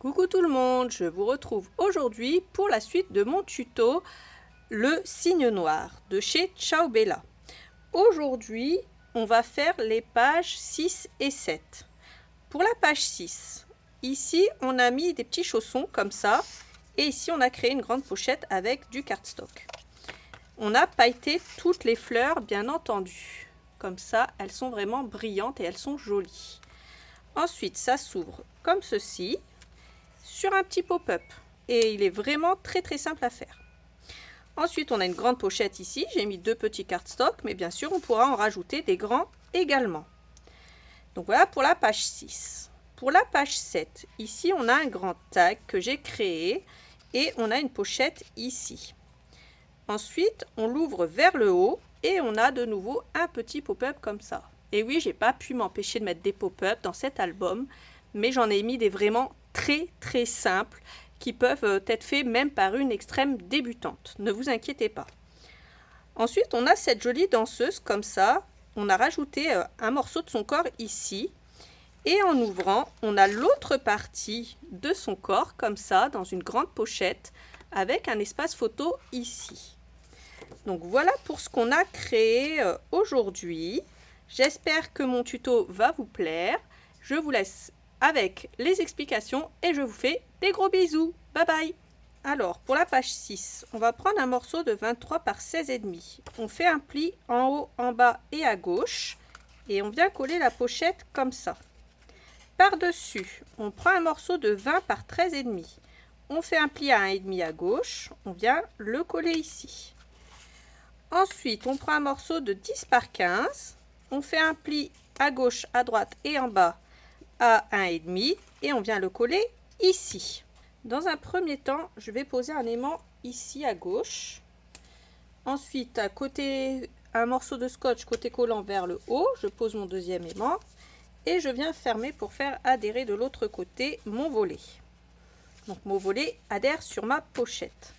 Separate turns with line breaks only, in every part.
Coucou tout le monde, je vous retrouve aujourd'hui pour la suite de mon tuto le cygne noir de chez Ciao Bella. Aujourd'hui, on va faire les pages 6 et 7. Pour la page 6, ici on a mis des petits chaussons comme ça et ici on a créé une grande pochette avec du cardstock. On a pailleté toutes les fleurs bien entendu. Comme ça, elles sont vraiment brillantes et elles sont jolies. Ensuite, ça s'ouvre comme ceci sur un petit pop-up et il est vraiment très simple à faire. Ensuite, on a une grande pochette ici. J'ai mis deux petits cardstock, mais bien sûr, on pourra en rajouter des grands également. Donc voilà pour la page 6. Pour la page 7, ici, on a un grand tag que j'ai créé et on a une pochette ici. Ensuite, on l'ouvre vers le haut et on a de nouveau un petit pop-up comme ça. Et oui, j'ai pas pu m'empêcher de mettre des pop-up dans cet album, mais j'en ai mis des vraiment très simples qui peuvent être faits même par une extrême débutante. Ne vous inquiétez pas. Ensuite, on a cette jolie danseuse comme ça. On a rajouté un morceau de son corps ici. Et en ouvrant, on a l'autre partie de son corps comme ça dans une grande pochette avec un espace photo ici. Donc voilà pour ce qu'on a créé aujourd'hui. J'espère que mon tuto va vous plaire. Je vous laisse avec les explications et je vous fais des gros bisous. Bye bye. Alors pour la page 6, on va prendre un morceau de 23 par 16,5. On fait un pli en haut, en bas et à gauche et on vient coller la pochette comme ça. Par-dessus, on prend un morceau de 20 par 13,5. On fait un pli à 1,5 à gauche, on vient le coller ici. Ensuite, on prend un morceau de 10 par 15. On fait un pli à gauche, à droite et en bas à 1,5 et on vient le coller ici. Dans un premier temps, je vais poser un aimant ici à gauche. Ensuite, à côté, un morceau de scotch côté collant vers le haut, je pose mon deuxième aimant et je viens fermer pour faire adhérer de l'autre côté mon volet. Donc mon volet adhère sur ma pochette.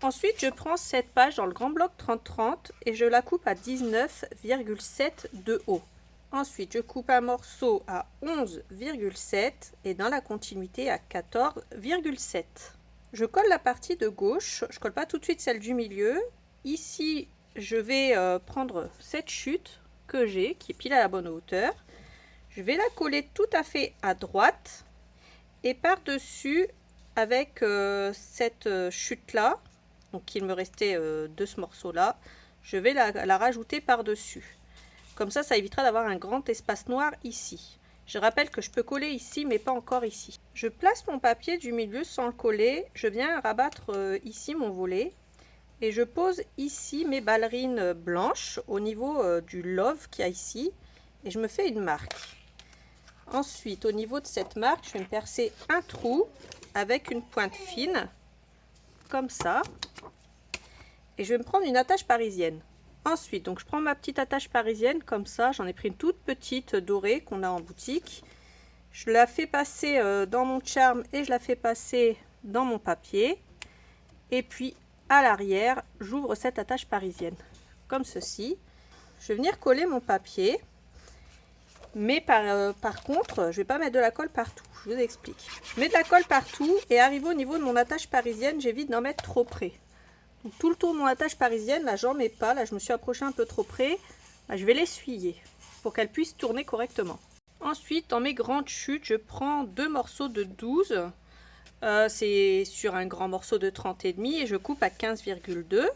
Ensuite, je prends cette page dans le grand bloc 30-30 et je la coupe à 19,7 de haut. Ensuite, je coupe un morceau à 11,7 et dans la continuité à 14,7. Je colle la partie de gauche, je ne colle pas tout de suite celle du milieu. Ici, je vais prendre cette chute que j'ai, qui est pile à la bonne hauteur. Je vais la coller tout à fait à droite et par-dessus, avec cette chute-là, donc il me restait de ce morceau-là, je vais la rajouter par-dessus. Comme ça évitera d'avoir un grand espace noir ici. Je rappelle que je peux coller ici, mais pas encore ici. Je place mon papier du milieu sans le coller. Je viens rabattre ici mon volet. Et je pose ici mes ballerines blanches au niveau du love qu'il y a ici. Et je me fais une marque. Ensuite, au niveau de cette marque, je vais me percer un trou avec une pointe fine, comme ça. Et je vais me prendre une attache parisienne. Ensuite, donc je prends ma petite attache parisienne comme ça. J'en ai pris une toute petite dorée qu'on a en boutique. Je la fais passer dans mon charme et je la fais passer dans mon papier. Et puis à l'arrière, j'ouvre cette attache parisienne comme ceci. Je vais venir coller mon papier. Mais par contre, je ne vais pas mettre de la colle partout. Je vous explique. Je mets de la colle partout et arrivé au niveau de mon attache parisienne, j'évite d'en mettre trop près. Donc, tout le tour de mon attache parisienne, là j'en mets pas, là je me suis approchée un peu trop près, là, je vais l'essuyer pour qu'elle puisse tourner correctement. Ensuite, dans mes grandes chutes, je prends deux morceaux de 12, c'est sur un grand morceau de 30,5 et je coupe à 15,2.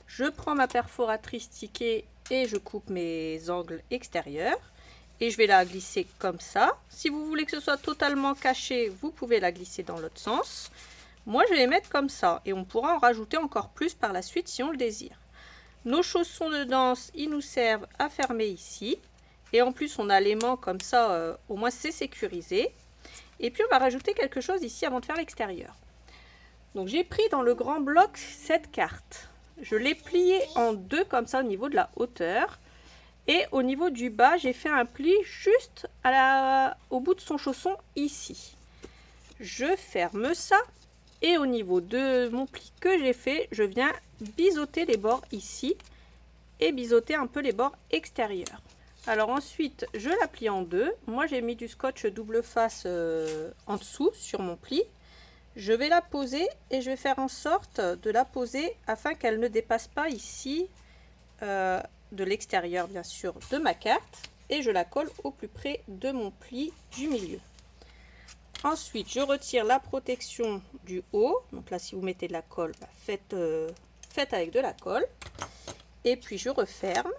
Je prends ma perforatrice ticket et je coupe mes angles extérieurs et je vais la glisser comme ça. Si vous voulez que ce soit totalement caché, vous pouvez la glisser dans l'autre sens. Moi, je vais les mettre comme ça et on pourra en rajouter encore plus par la suite si on le désire. Nos chaussons de danse, ils nous servent à fermer ici. Et en plus, on a l'aimant comme ça, au moins c'est sécurisé. Et puis, on va rajouter quelque chose ici avant de faire l'extérieur. Donc, j'ai pris dans le grand bloc cette carte. Je l'ai pliée en deux comme ça au niveau de la hauteur. Et au niveau du bas, j'ai fait un pli juste au bout de son chausson ici. Je ferme ça. Et au niveau de mon pli que j'ai fait, je viens biseauter les bords ici et biseauter un peu les bords extérieurs. Alors ensuite, je la plie en deux. Moi, j'ai mis du scotch double face en dessous sur mon pli. Je vais la poser et je vais faire en sorte de la poser afin qu'elle ne dépasse pas ici de l'extérieur, bien sûr, de ma carte. Et je la colle au plus près de mon pli du milieu. Ensuite, je retire la protection du haut. Donc là, si vous mettez de la colle, bah, faites avec de la colle. Et puis, je referme.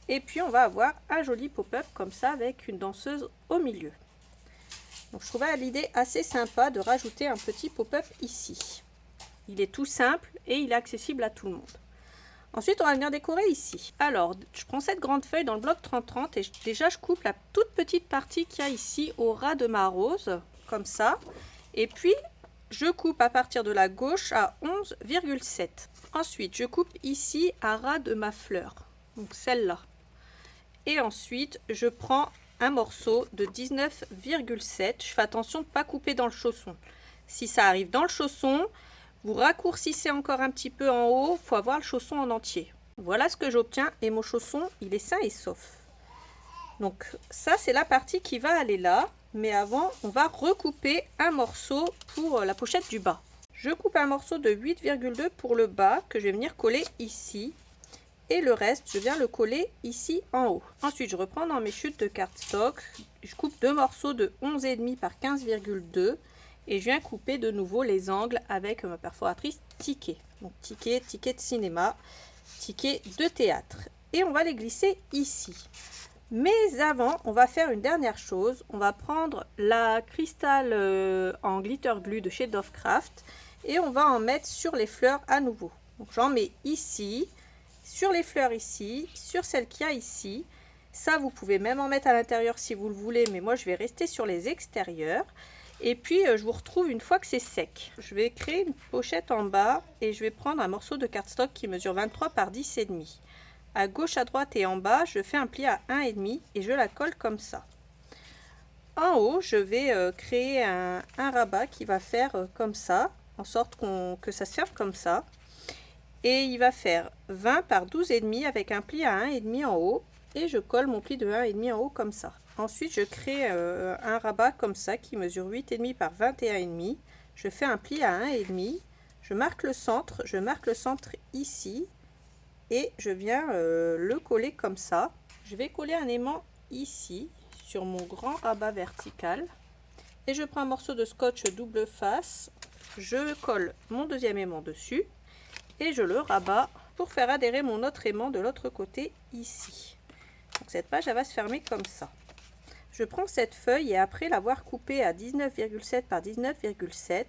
Et puis, on va avoir un joli pop-up comme ça avec une danseuse au milieu. Donc, je trouvais l'idée assez sympa de rajouter un petit pop-up ici. Il est tout simple et il est accessible à tout le monde. Ensuite, on va venir décorer ici. Alors, je prends cette grande feuille dans le bloc 30-30 et déjà, je coupe la toute petite partie qu'il y a ici au ras de ma rose, comme ça. Et puis, je coupe à partir de la gauche à 11,7. Ensuite, je coupe ici à ras de ma fleur, donc celle-là. Et ensuite, je prends un morceau de 19,7. Je fais attention de ne pas couper dans le chausson. Si ça arrive dans le chausson, vous raccourcissez encore un petit peu en haut. Il faut avoir le chausson en entier. Voilà ce que j'obtiens et mon chausson, il est sain et sauf. Donc ça, c'est la partie qui va aller là. Mais avant, on va recouper un morceau pour la pochette du bas. Je coupe un morceau de 8,2 pour le bas que je vais venir coller ici. Et le reste, je viens le coller ici en haut. Ensuite, je reprends dans mes chutes de cardstock. Je coupe deux morceaux de 11,5 par 15,2. Et je viens couper de nouveau les angles avec ma perforatrice ticket. Donc ticket de cinéma, ticket de théâtre. Et on va les glisser ici. Mais avant, on va faire une dernière chose. On va prendre la cristal en glitter glue de chez Dove Craft. Et on va en mettre sur les fleurs à nouveau. Donc j'en mets ici. Sur les fleurs ici, sur celle qu'il y a ici. Ça, vous pouvez même en mettre à l'intérieur si vous le voulez, mais moi je vais rester sur les extérieurs. Et puis je vous retrouve une fois que c'est sec. Je vais créer une pochette en bas et je vais prendre un morceau de cardstock qui mesure 23 par 10,5. À gauche, à droite et en bas, je fais un pli à 1,5 et je la colle comme ça. En haut, je vais créer un rabat qui va faire comme ça, en sorte que ça serve comme ça. Et il va faire 20 par 12,5 avec un pli à 1,5 en haut. Et je colle mon pli de 1,5 en haut comme ça. Ensuite, je crée un rabat comme ça qui mesure 8,5 par 21,5. Je fais un pli à 1,5. Je marque le centre ici. Et je viens le coller comme ça. Je vais coller un aimant ici sur mon grand rabat vertical. Et je prends un morceau de scotch double face. Je colle mon deuxième aimant dessus. Et je le rabats pour faire adhérer mon autre aimant de l'autre côté ici. Donc cette page, elle va se fermer comme ça. Je prends cette feuille et après l'avoir coupée à 19,7 par 19,7,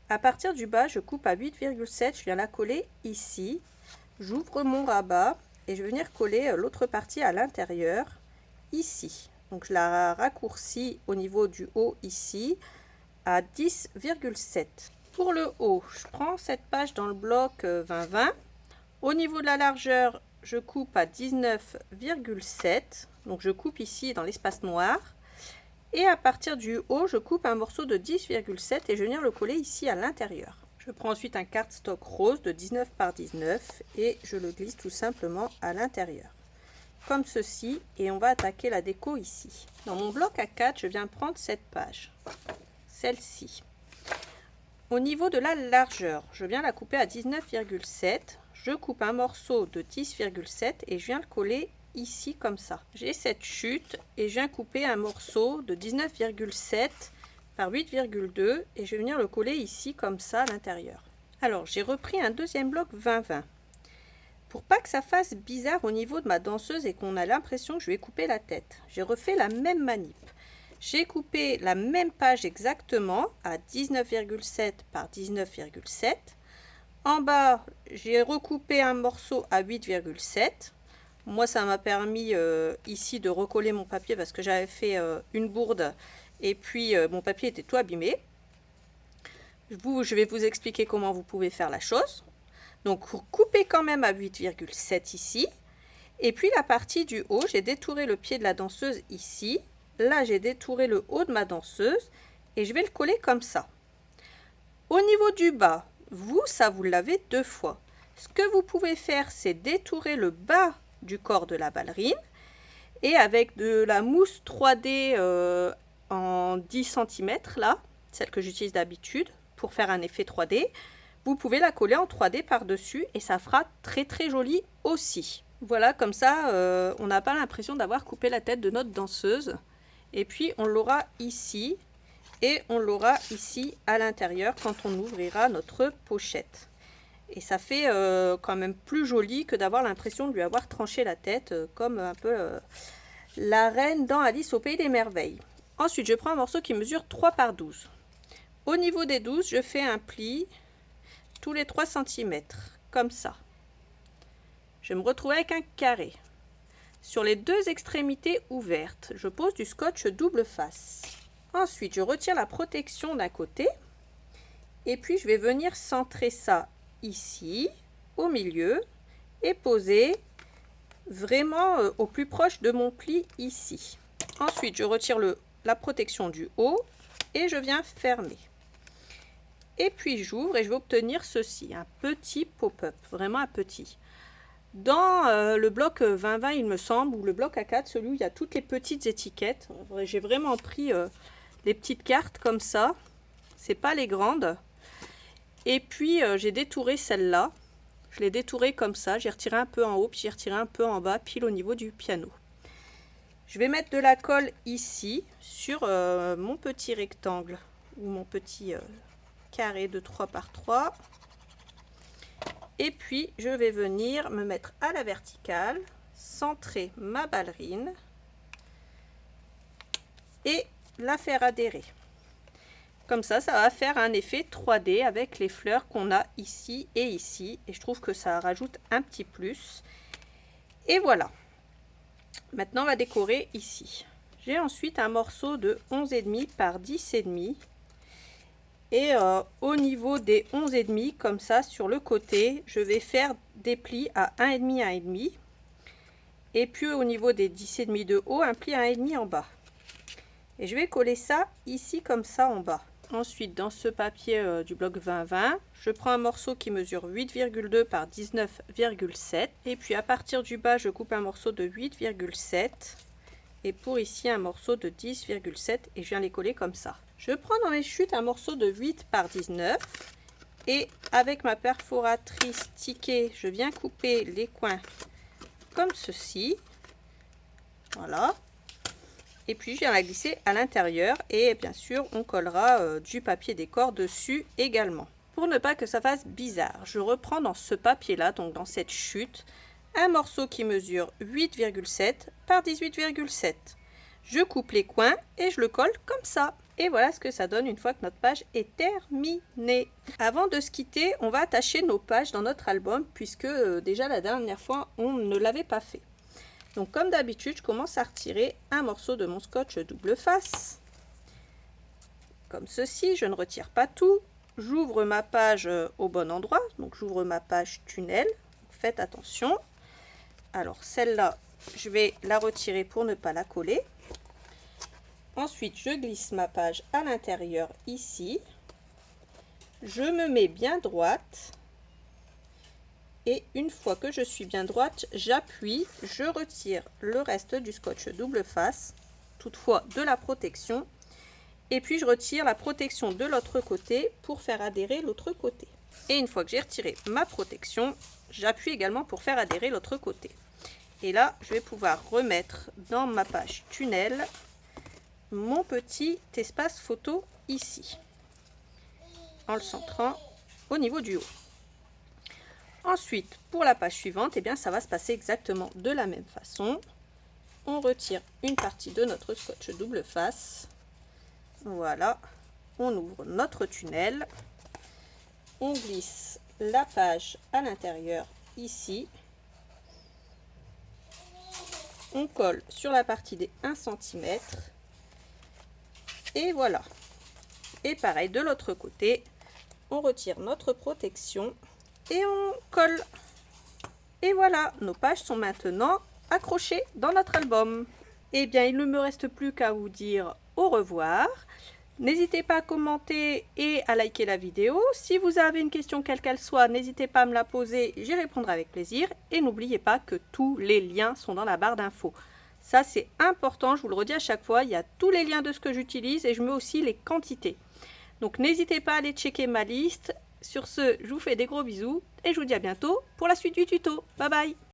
à partir du bas, je coupe à 8,7, je viens la coller ici. J'ouvre mon rabat et je vais venir coller l'autre partie à l'intérieur ici. Donc je la raccourcis au niveau du haut ici à 10,7. Pour le haut, je prends cette page dans le bloc 20-20. Au niveau de la largeur, je coupe à 19,7. Donc je coupe ici dans l'espace noir. Et à partir du haut, je coupe un morceau de 10,7 et je viens le coller ici à l'intérieur. Je prends ensuite un cardstock rose de 19 par 19 et je le glisse tout simplement à l'intérieur. Comme ceci, et on va attaquer la déco ici. Dans mon bloc A4, je viens prendre cette page, celle-ci. Au niveau de la largeur, je viens la couper à 19,7. Je coupe un morceau de 10,7 et je viens le coller ici comme ça. J'ai cette chute et je viens couper un morceau de 19,7 par 8,2 et je vais venir le coller ici comme ça à l'intérieur. Alors j'ai repris un deuxième bloc 20-20. Pour pas que ça fasse bizarre au niveau de ma danseuse et qu'on a l'impression que je vais couper la tête, j'ai refait la même manip. J'ai coupé la même page exactement à 19,7 par 19,7. En bas, j'ai recoupé un morceau à 8,7. Moi, ça m'a permis ici de recoller mon papier parce que j'avais fait une bourde et puis mon papier était tout abîmé. Je vais vous expliquer comment vous pouvez faire la chose. Donc, vous coupez quand même à 8,7 ici. Et puis, la partie du haut, j'ai détouré le pied de la danseuse ici. Là, j'ai détouré le haut de ma danseuse et je vais le coller comme ça. Au niveau du bas, vous l'avez deux fois. Ce que vous pouvez faire, c'est détourer le bas du corps de la ballerine Et avec de la mousse 3D en 10 cm, là, celle que j'utilise d'habitude pour faire un effet 3D, vous pouvez la coller en 3D par-dessus et ça fera très très joli aussi. Voilà, comme ça, on n'a pas l'impression d'avoir coupé la tête de notre danseuse. Et puis, on l'aura ici et on l'aura ici à l'intérieur quand on ouvrira notre pochette. Et ça fait quand même plus joli que d'avoir l'impression de lui avoir tranché la tête, comme un peu la reine dans Alice au Pays des Merveilles. Ensuite, je prends un morceau qui mesure 3 par 12. Au niveau des 12, je fais un pli tous les 3 cm, comme ça. Je me retrouve avec un carré. Sur les deux extrémités ouvertes, je pose du scotch double face. Ensuite, je retire la protection d'un côté. Et puis, je vais venir centrer ça ici, au milieu, et poser vraiment au plus proche de mon pli ici. Ensuite, je retire la protection du haut et je viens fermer. Et puis, j'ouvre et je vais obtenir ceci, un petit pop-up, vraiment un petit. Dans le bloc 2020, il me semble, ou le bloc A4, celui où il y a toutes les petites étiquettes, j'ai vraiment pris les petites cartes comme ça, c'est pas les grandes. Et puis j'ai détouré celle-là, je l'ai détourée comme ça, j'ai retiré un peu en haut, puis j'ai retiré un peu en bas, pile au niveau du piano. Je vais mettre de la colle ici, sur mon petit rectangle, ou mon petit carré de 3 par 3. Et puis je vais venir me mettre à la verticale, centrer ma ballerine, et la faire adhérer. Comme ça va faire un effet 3D avec les fleurs qu'on a ici. Et je trouve que ça rajoute un petit plus. Et voilà. Maintenant, on va décorer ici. J'ai ensuite un morceau de 11,5 par 10,5. Et au niveau des 11,5, comme ça, sur le côté, je vais faire des plis à 1,5, 1,5. Et puis au niveau des 10,5 de haut, un pli à 1,5 en bas. Et je vais coller ça ici comme ça en bas. Ensuite, dans ce papier du bloc 2020, je prends un morceau qui mesure 8,2 par 19,7. Et puis à partir du bas, je coupe un morceau de 8,7. Et pour ici, un morceau de 10,7. Et je viens les coller comme ça. Je prends dans mes chutes un morceau de 8 par 19. Et avec ma perforatrice ticket, je viens couper les coins comme ceci. Voilà. Et puis je viens la glisser à l'intérieur et bien sûr on collera du papier décor dessus également. Pour ne pas que ça fasse bizarre, je reprends dans ce papier là, donc dans cette chute, un morceau qui mesure 8,7 par 18,7. Je coupe les coins et je le colle comme ça. Et voilà ce que ça donne une fois que notre page est terminée. Avant de se quitter, on va attacher nos pages dans notre album puisque déjà la dernière fois on ne l'avait pas fait. Donc comme d'habitude, je commence à retirer un morceau de mon scotch double face. Comme ceci, je ne retire pas tout. J'ouvre ma page au bon endroit. Donc j'ouvre ma page tunnel. Faites attention. Alors celle-là, je vais la retirer pour ne pas la coller. Ensuite, je glisse ma page à l'intérieur ici. Je me mets bien droite. Et une fois que je suis bien droite, j'appuie, je retire le reste du scotch double face, toutefois de la protection. Et puis je retire la protection de l'autre côté pour faire adhérer l'autre côté. Et une fois que j'ai retiré ma protection, j'appuie également pour faire adhérer l'autre côté. Et là, je vais pouvoir remettre dans ma page tunnel mon petit espace photo ici, en le centrant au niveau du haut. Ensuite, pour la page suivante, eh bien, ça va se passer exactement de la même façon. On retire une partie de notre scotch double face. Voilà. On ouvre notre tunnel. On glisse la page à l'intérieur ici. On colle sur la partie des 1 cm. Et voilà. Et pareil de l'autre côté. On retire notre protection. Et on colle. Et voilà, nos pages sont maintenant accrochées dans notre album. Eh bien, il ne me reste plus qu'à vous dire au revoir. N'hésitez pas à commenter et à liker la vidéo. Si vous avez une question quelle qu'elle soit, n'hésitez pas à me la poser, j'y répondrai avec plaisir. Et n'oubliez pas que tous les liens sont dans la barre d'infos. Ça, c'est important, je vous le redis à chaque fois, il y a tous les liens de ce que j'utilise et je mets aussi les quantités. Donc n'hésitez pas à aller checker ma liste. Sur ce, je vous fais des gros bisous et je vous dis à bientôt pour la suite du tuto. Bye bye!